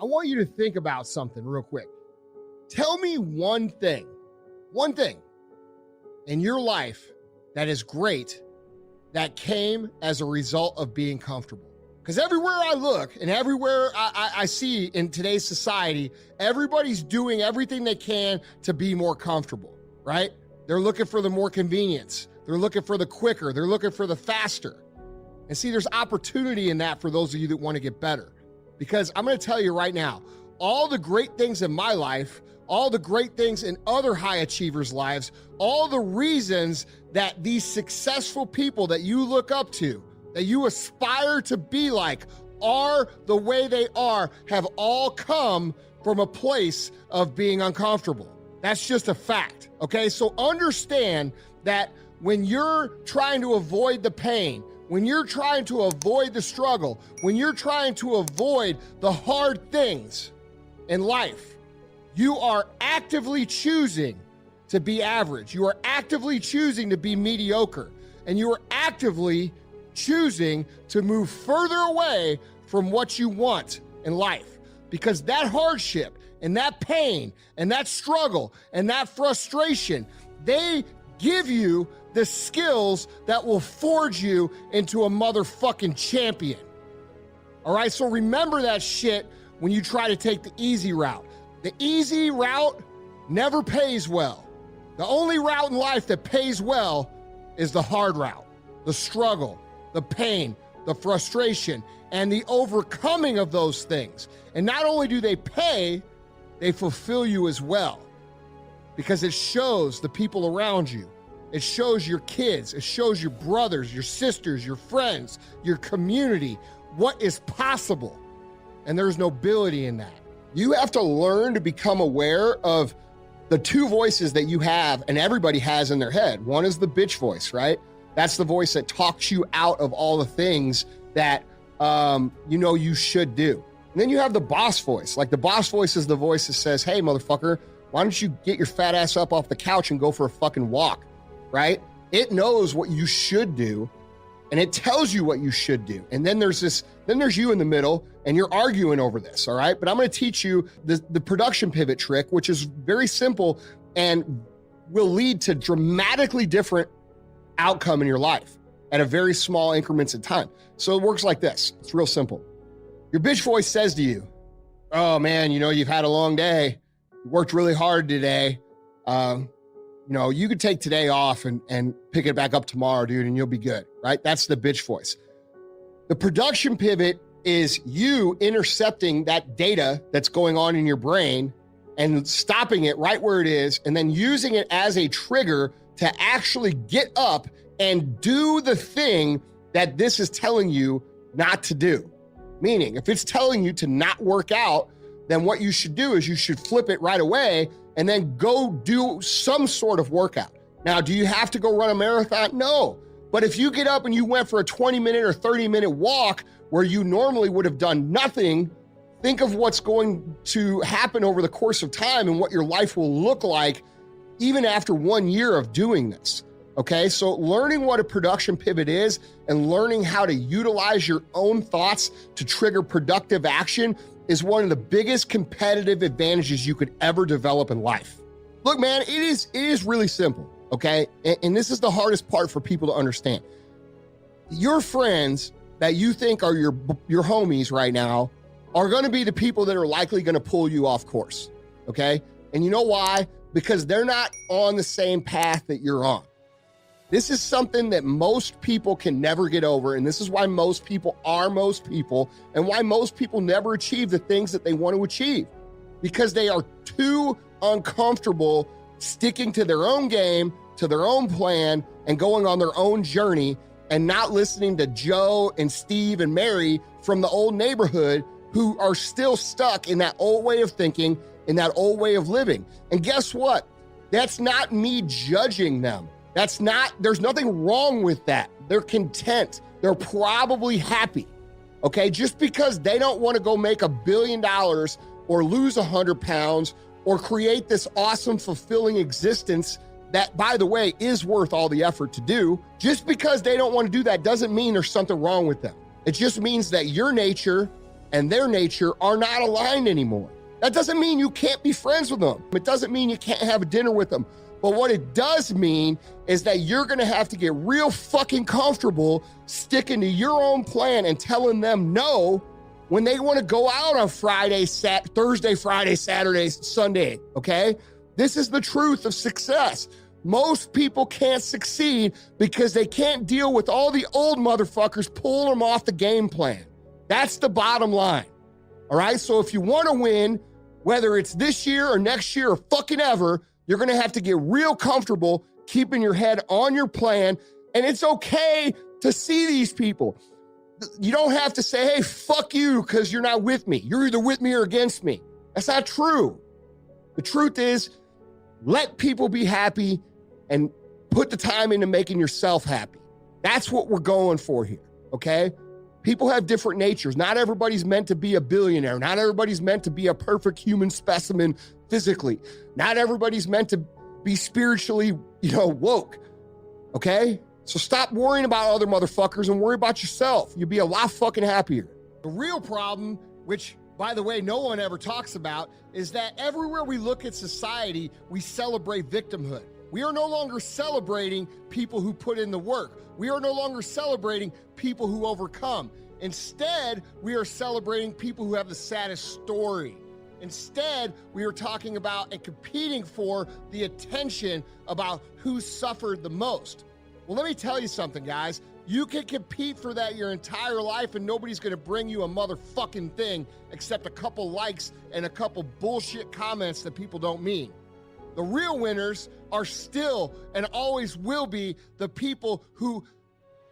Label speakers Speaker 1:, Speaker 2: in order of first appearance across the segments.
Speaker 1: I want you to think about something real quick. Tell me one thing in your life that is great that came as a result of being comfortable. Because everywhere I look and everywhere I see in today's society, everybody's doing everything they can to be more comfortable, right? They're looking for the more convenience. They're looking for the quicker. They're looking for the faster. And see, there's opportunity in that for those of you that want to get better. Because I'm going to tell you right now, all the great things in my life, all the great things in other high achievers' lives, all the reasons that these successful people that you look up to, that you aspire to be like, are the way they are, have all come from a place of being uncomfortable. That's just a fact, okay? So understand that when you're trying to avoid the pain, when you're trying to avoid the struggle, when you're trying to avoid the hard things in life, you are actively choosing to be average. You are actively choosing to be mediocre. And you are actively choosing to move further away from what you want in life. Because that hardship and that pain and that struggle and that frustration, they give you the skills that will forge you into a motherfucking champion. All right, so remember that shit when you try to take the easy route. The easy route never pays well. The only route in life that pays well is the hard route, the struggle, the pain, the frustration, and the overcoming of those things. And not only do they pay, they fulfill you as well, because it shows the people around you. It shows your kids, it shows your brothers, your sisters, your friends, your community, what is possible. And there's nobility in that. You have to learn to become aware of the two voices that you have and everybody has in their head. One is the bitch voice, right? That's the voice that talks you out of all the things that you should do. And then you have the boss voice. Like the boss voice is the voice that says, hey, motherfucker, why don't you get your fat ass up off the couch and go for a fucking walk, right? It knows what you should do and it tells you what you should do. And then there's you in the middle and you're arguing over this, all right? But I'm going to teach you the production pivot trick, which is very simple and will lead to dramatically different outcome in your life at a very small increments of time. So it works like this. It's real simple. Your bitch voice says to you, oh man, you've had a long day. You worked really hard today. You could take today off and pick it back up tomorrow, dude, and you'll be good, right? That's the bitch voice. The production pivot is you intercepting that data that's going on in your brain and stopping it right where it is, and then using it as a trigger to actually get up and do the thing that this is telling you not to do. Meaning, if it's telling you to not work out, then what you should do is you should flip it right away and then go do some sort of workout. Now, do you have to go run a marathon? No. But if you get up and you went for a 20-minute or 30-minute walk where you normally would have done nothing, think of what's going to happen over the course of time and what your life will look like even after 1 year of doing this. Okay, so learning what a production pivot is and learning how to utilize your own thoughts to trigger productive action is one of the biggest competitive advantages you could ever develop in life. Look, man, it is really simple, okay? And this is the hardest part for people to understand. Your friends that you think are your homies right now are gonna be the people that are likely gonna pull you off course, okay? And you know why? Because they're not on the same path that you're on. This is something that most people can never get over, and this is why most people are most people, and why most people never achieve the things that they want to achieve, because they are too uncomfortable sticking to their own game, to their own plan, and going on their own journey, and not listening to Joe and Steve and Mary from the old neighborhood who are still stuck in that old way of thinking, in that old way of living. And guess what? That's not me judging them. There's nothing wrong with that. They're content. They're probably happy, okay? Just because they don't want to go make $1 billion or lose 100 pounds or create this awesome, fulfilling existence that, by the way, is worth all the effort to do, just because they don't want to do that doesn't mean there's something wrong with them. It just means that your nature and their nature are not aligned anymore. That doesn't mean you can't be friends with them. It doesn't mean you can't have a dinner with them. But what it does mean is that you're gonna have to get real fucking comfortable sticking to your own plan and telling them no when they wanna go out on Thursday, Friday, Saturday, Sunday, okay? This is the truth of success. Most people can't succeed because they can't deal with all the old motherfuckers pulling them off the game plan. That's the bottom line, all right? So if you wanna win, whether it's this year or next year or fucking ever, you're gonna have to get real comfortable keeping your head on your plan, and it's okay to see these people. You don't have to say, hey, fuck you, because you're not with me. You're either with me or against me. That's not true. The truth is, let people be happy and put the time into making yourself happy. That's what we're going for here, okay? People have different natures. Not everybody's meant to be a billionaire. Not everybody's meant to be a perfect human specimen physically. Not everybody's meant to be spiritually, woke, okay? So stop worrying about other motherfuckers and worry about yourself. You'll be a lot fucking happier. The real problem, which, by the way, no one ever talks about, is that everywhere we look at society, we celebrate victimhood. We are no longer celebrating people who put in the work. We are no longer celebrating people who overcome. Instead, we are celebrating people who have the saddest story. Instead, we are talking about and competing for the attention about who suffered the most. Well, let me tell you something, guys. You can compete for that your entire life and nobody's gonna bring you a motherfucking thing except a couple likes and a couple bullshit comments that people don't mean. The real winners are still and always will be the people who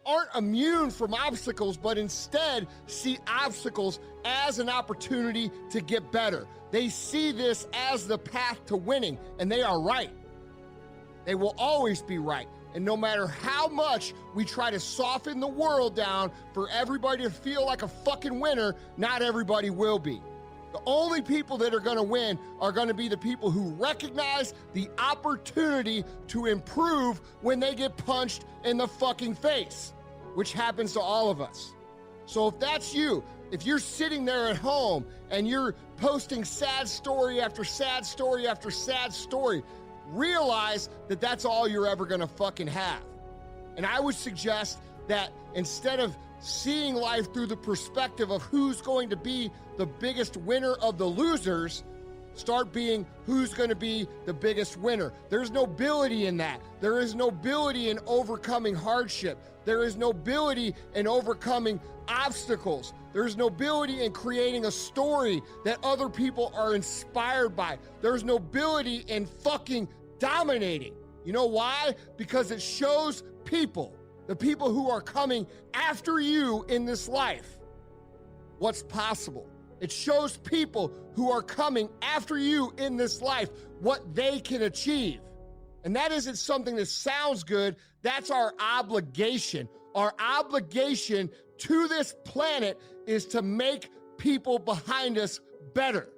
Speaker 1: aren't immune from obstacles, but instead see obstacles as an opportunity to get better. They see this as the path to winning, and they are right. They will always be right. And no matter how much we try to soften the world down for everybody to feel like a fucking winner, not everybody will be. The only people that are gonna win are gonna be the people who recognize the opportunity to improve when they get punched in the fucking face, which happens to all of us. So if that's you, if you're sitting there at home and you're posting sad story after sad story after sad story, realize that that's all you're ever gonna fucking have. And I would suggest that instead of seeing life through the perspective of who's going to be the biggest winner of the losers, start being who's going to be the biggest winner. There's nobility in that. There is nobility in overcoming hardship. There is nobility in overcoming obstacles. There's nobility in creating a story that other people are inspired by. There's nobility in fucking dominating. You know why? Because it shows people, the people who are coming after you in this life, what's possible. It shows people who are coming after you in this life what they can achieve. And that isn't something that sounds good. That's our obligation. Our obligation to this planet is to make people behind us better.